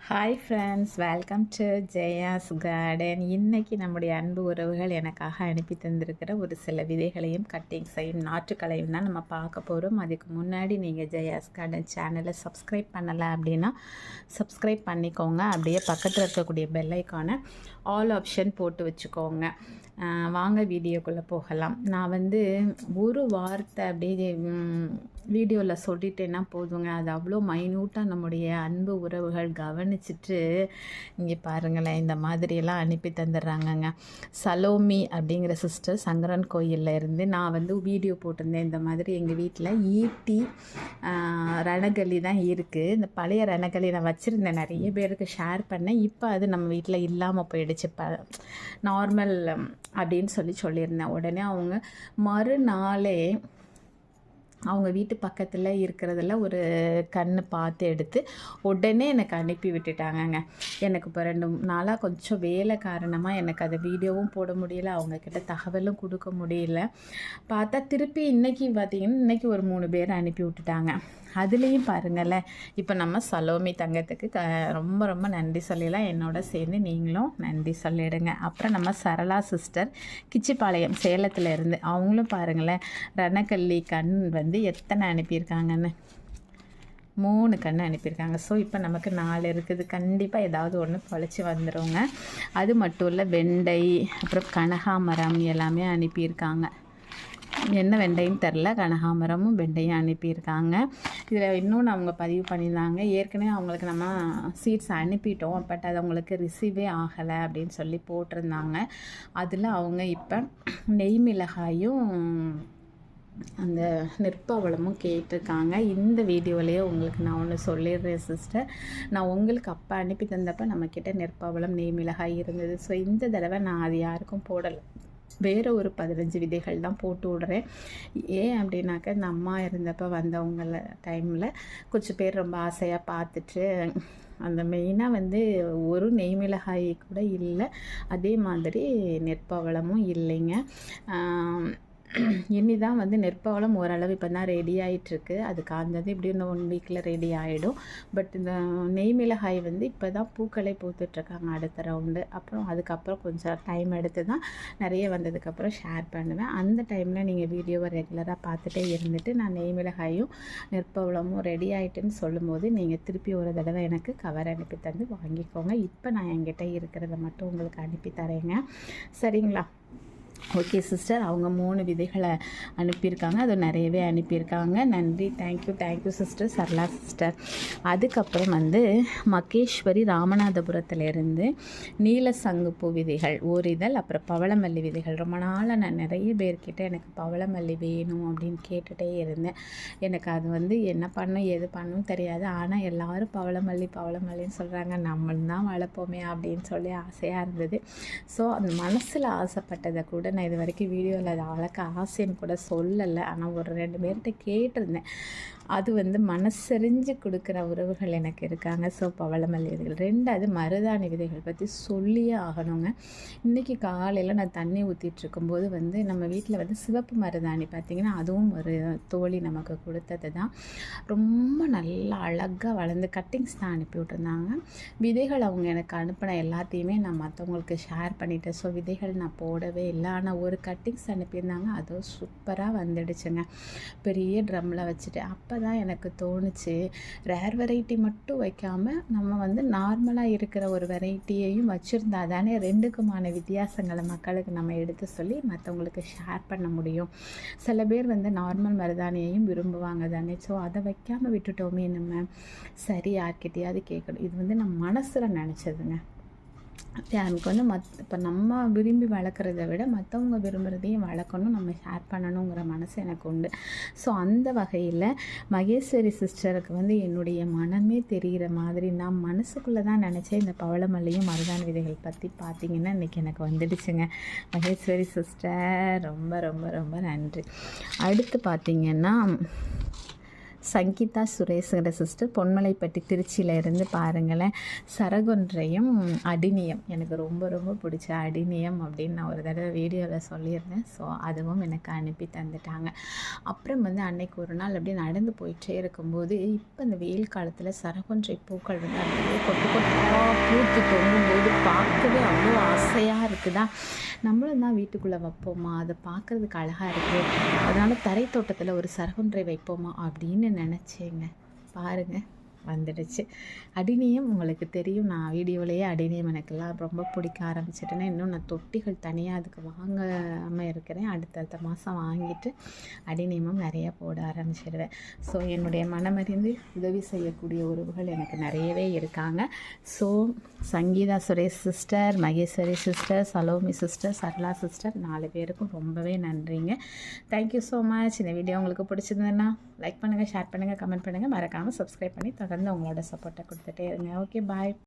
Hi friends, welcome to Jaya's garden. இன்றைக்கி நம்முடைய அன்பு உறவுகள் எனக்காக அனுப்பி தந்திருக்கிற ஒரு சில விதைகளையும் கட்டிங்ஸையும் நாற்றுக்களையும் தான் நம்ம பார்க்க போகிறோம். அதுக்கு முன்னாடி நீங்கள் ஜெயாஸ் கார்டன் சேனலை சப்ஸ்கிரைப் பண்ணலை அப்படின்னா சப்ஸ்கிரைப் பண்ணிக்கோங்க. அப்படியே பக்கத்தில் இருக்கக்கூடிய பெல் ஐக்கானை ஆல் ஆப்ஷன் போட்டு வச்சுக்கோங்க. வாங்க வீடியோக்குள்ளே போகலாம். நான் ஒரு வார்த்தை அப்படியே வீடியோவில் சொல்லிட்டேன்னா போதுங்க, அது அவ்வளோ மைன்யூட்டாக நம்முடைய அன்பு உறவுகள் கவனிச்சுட்டு இங்கே பாருங்களேன், இந்த மாதிரியெல்லாம் அனுப்பி தந்துடுறாங்கங்க. சலோமி அப்படிங்கிற சிஸ்டர் சங்கரன் கோயிலில் இருந்து நான் வீடியோ போட்டிருந்தேன். இந்த மாதிரி எங்கள் வீட்டில் ஈட்டி ரணகளி தான் இருக்குது. இந்த பழைய ரணகளி நான் வச்சுருந்தேன், நிறைய பேருக்கு ஷேர் பண்ணேன். இப்போ அது நம்ம வீட்டில் இல்லாமல் போயிடுச்சு. நார்மல் அப்படின்னு சொல்லியிருந்தேன். உடனே அவங்க மறுநாளே அவங்க வீட்டு பக்கத்தில் இருக்கிறதில் ஒரு கன்று பார்த்து எடுத்து உடனே எனக்கு அனுப்பி விட்டுட்டாங்கங்க. எனக்கு இப்போ 2 நாளாக கொஞ்சம் வேலை காரணமாக எனக்கு அதை வீடியோவும் போட முடியல, அவங்கக்கிட்ட தகவலும் கொடுக்க முடியல. பார்த்தா திருப்பி இன்றைக்கி பார்த்திங்கன்னா இன்றைக்கி ஒரு 3 பேர் அனுப்பி விட்டுட்டாங்க. அதுலேயும் பாருங்களேன், இப்போ நம்ம சலோமி தங்கத்துக்கு ரொம்ப ரொம்ப நன்றி சொல்லிடலாம். என்னோட சேர்ந்து நீங்களும் நன்றி சொல்லிடுங்க. அப்புறம் நம்ம சரளா சிஸ்டர் கிச்சிப்பாளையம் சேலத்தில் இருந்து அவங்களும் பாருங்களேன், ரணக்கல்லி கண் எத்தனை அனுப்பியிருக்காங்கன்னு 3 கன்று அனுப்பியிருக்காங்க. ஸோ இப்போ நமக்கு 4 இருக்குது. கண்டிப்பாக ஏதாவது ஒன்று பொழைச்சி வந்துடுங்க. அது மட்டும் இல்லை, வெண்டை அப்புறம் கனகாமரம் எல்லாமே அனுப்பியிருக்காங்க. என்ன வெண்டைன்னு தெரில, கனகாமரமும் வெண்டையும் அனுப்பியிருக்காங்க. இதில் இன்னொன்று அவங்க பதிவு பண்ணியிருந்தாங்க, ஏற்கனவே அவங்களுக்கு நம்ம சீட்ஸ் அனுப்பிட்டோம், பட் அது அவங்களுக்கு ரிசீவே ஆகலை அப்படின்னு சொல்லி போட்டிருந்தாங்க. அதில் அவங்க இப்போ நெய் மிளகாயும் அந்த நெற்பவளமும் கேட்டிருக்காங்க. இந்த வீடியோலேயே உங்களுக்கு நான் ஒன்று சொல்லிடுறேன் சிஸ்டர். நான் உங்களுக்கு அப்போ அனுப்பி தந்தப்போ நம்மக்கிட்ட நெற்பவளம் நெய் மிளகாய் இருந்தது. ஸோ இந்த தடவை நான் அது யாருக்கும் போடலை, வேறு ஒரு 15 விதைகள் தான் போட்டு விடுறேன். ஏன் அப்படின்னாக்க, இந்த அம்மா இருந்தப்போ வந்தவங்கள டைமில் கொஞ்சம் பேர் ரொம்ப ஆசையாக பார்த்துட்டு அந்த மெயினாக ஒரு நெய் மிளகாய் கூட இல்லை, அதே மாதிரி நெற்பவளமும் இல்லைங்க. இனி தான் நெற்பவளம் ஓரளவு இப்போ தான் ரெடி ஆகிட்டுருக்கு. அது காய்ஞ்சது இப்படி இந்த 1 வீக்கில் ரெடி ஆகிடும். பட் இந்த நெய் மிளகாய் இப்போ தான் பூக்களை பூத்துட்ருக்காங்க அடுத்த ரவுண்டு. அப்புறம் அதுக்கப்புறம் கொஞ்சம் டைம் எடுத்து தான் நிறைய வந்ததுக்கப்புறம் ஷேர் பண்ணுவேன். அந்த டைமில் நீங்கள் வீடியோவை ரெகுலராக பார்த்துட்டே இருந்துட்டு நான் நெய் மிளகாயும் நெற்பவளமும் ரெடி ஆகிட்டுன்னு சொல்லும்போது நீங்கள் திருப்பி ஒரு தடவை எனக்கு கவர் அனுப்பி தந்து வாங்கிக்கோங்க. இப்போ நான் என்கிட்ட இருக்கிறத மட்டும் உங்களுக்கு அனுப்பி தரேங்க, சரிங்களா? ஓகே சிஸ்டர், அவங்க 3 விதைகளை அனுப்பியிருக்காங்க. அது நிறையவே அனுப்பியிருக்காங்க. நன்றி, தேங்க்யூ சிஸ்டர், சரளா சிஸ்டர். அதுக்கப்புறம் மகேஸ்வரி ராமநாதபுரத்துலேருந்து நீல சங்குப்பூ விதைகள் ஓரிதழ், அப்புறம் பவளமல்லி விதைகள். ரொம்ப நாளாக நான் நிறைய பேர்கிட்ட எனக்கு பவளமல்லி வேணும் அப்படின்னு கேட்டுகிட்டே இருந்தேன். எனக்கு அது என்ன பண்ணும் எது பண்ணும் தெரியாது. ஆனால் எல்லோரும் பவளமல்லின்னு சொல்கிறாங்க, நம்மளும் தான் வளர்ப்போமே அப்படின்னு சொல்லி ஆசையாக இருந்தது. ஸோ அந்த மனசில் ஆசைப்பட்டதை கூட நான் இது வரைக்கும் வீடியோவில் அதை வளர்க்க ஆசைன்னு கூட சொல்லலை. ஆனால் ஒரு 2 பேர்கிட்ட கேட்டிருந்தேன். அது மனசெறிஞ்சு கொடுக்குற உறவுகள் எனக்கு இருக்காங்க. ஸோ பவளமல்லி விதைகள். 2வது மருதாணி விதைகள் பற்றி சொல்லியே ஆகணுங்க. இன்றைக்கி காலையில் நான் தண்ணி ஊற்றிட்டுருக்கும்போது நம்ம வீட்டில் சிவப்பு மருதாணி பார்த்திங்கன்னா அதுவும் ஒரு தோழி நமக்கு கொடுத்தது தான். ரொம்ப நல்லா அழகாக வளர்ந்து கட்டிங்ஸ் தான் அனுப்பி விட்டுருந்தாங்க. விதைகள் அவங்க எனக்கு அனுப்பின எல்லாத்தையுமே நான் மற்றவங்களுக்கு ஷேர் பண்ணிட்டேன். ஸோ விதைகள் நான் போடவே இல்லை. ஆனால் ஒரு கட்டிங்ஸ் அனுப்பியிருந்தாங்க, அதுவும் சூப்பராக வந்துடுச்சுங்க. பெரிய ட்ரம்மில் வச்சுட்டு அப்போ தான் எனக்கு தோணுச்சு, ரேர் வெரைட்டி மட்டும் வைக்காமல் நம்ம நார்மலாக இருக்கிற ஒரு வெரைட்டியையும் வச்சுருந்தா தானே 2க்குமான வித்தியாசங்களை மக்களுக்கு நம்ம எடுத்து சொல்லி மற்றவங்களுக்கு ஷேர் பண்ண முடியும். சில பேர் நார்மல் மருதாணியையும் விரும்புவாங்க தானே. ஸோ அதை வைக்காமல் விட்டுட்டோமே நம்ம, சரி யார்கிட்டையாவது கேட்கணும். இது நான் மனசில் நினச்சதுங்க. எனக்கு இப்போ நம்ம விரும்பி வளர்க்குறத விட மற்றவங்க விரும்புகிறதையும் வளர்க்கணும், நம்ம ஷேர் பண்ணணுங்கிற மனசு எனக்கு உண்டு. ஸோ அந்த வகையில் மகேஸ்வரி சிஸ்டருக்கு என்னுடைய மனமே தெரிகிற மாதிரி நான் மனசுக்குள்ளே தான் நினச்சேன். இந்த பவளமல்லியும் மருதாணி விதைகள் பற்றி பார்த்திங்கன்னா இன்றைக்கி எனக்கு வந்துடுச்சுங்க. மகேஸ்வரி சிஸ்டர் ரொம்ப ரொம்ப ரொம்ப நன்றி. அடுத்து பார்த்திங்கன்னா சங்கீதா சுரேஷுங்கிற சிஸ்டர் பொன்மலைப்பட்டி திருச்சியிலேருந்து பாருங்களேன். சரகொன்றையும் அடினியம் எனக்கு ரொம்ப ரொம்ப பிடிச்ச அடினியம் அப்படின்னு நான் ஒரு தடவை வீடியோவில் சொல்லியிருந்தேன். ஸோ அதுவும் எனக்கு அனுப்பி தந்துட்டாங்க. அப்புறம் வந்து அன்னைக்கு ஒரு நாள் அப்படியே நடந்து போயிட்டே இருக்கும்போது இப்போ இந்த வெயில் காலத்தில் சரகொன்றை பூக்கள் வந்து அப்படியே கொட்டு கொட்டாக பூத்து தொங்கும்போது பார்க்கவே அவ்வளோ ஆசையாக இருக்குதா. நம்மளும் தான் வீட்டுக்குள்ளே வைப்போமா, அதை பார்க்குறதுக்கு அழகாக இருக்குது, அதனால் தரை தோட்டத்தில் ஒரு சரகொன்றை வைப்போமா அப்படின்னு நினச்சேங்க. பாருங்கள் வந்துடுச்சு. அடினியம் உங்களுக்கு தெரியும், நான் வீடியோவிலேயே அடினியம் எனக்கெல்லாம் ரொம்ப பிடிக்க ஆரம்பிச்சிட்டேன்னா இன்னும் நான் தொட்டிகள் தனியாக அதுக்கு வாங்காமல் இருக்கிறேன். அடுத்தடுத்த மாதம் வாங்கிட்டு அடினியமும் நிறையா போட ஆரம்பிச்சிடுவேன். ஸோ என்னுடைய மனமறிந்து உதவி செய்யக்கூடிய உறவுகள் எனக்கு நிறையவே இருக்காங்க. So Sangeetha Suresh sister, Maheswari sister, Salome sister, Sarala sister 4 பேருக்கும் ரொம்பவே நன்றிங்க. Thank you so much. இந்த வீடியோ உங்களுக்கு பிடிச்சிருந்ததுன்னா லைக் பண்ணுங்கள், ஷேர் பண்ணுங்கள், கமெண்ட் பண்ணுங்கள், மறக்காமல் சப்ஸ்கிரைப் பண்ணி தொடர்ந்து உங்களோட சப்போர்ட்டை கொடுத்துட்டே இருங்க. ஓகே, பாய்.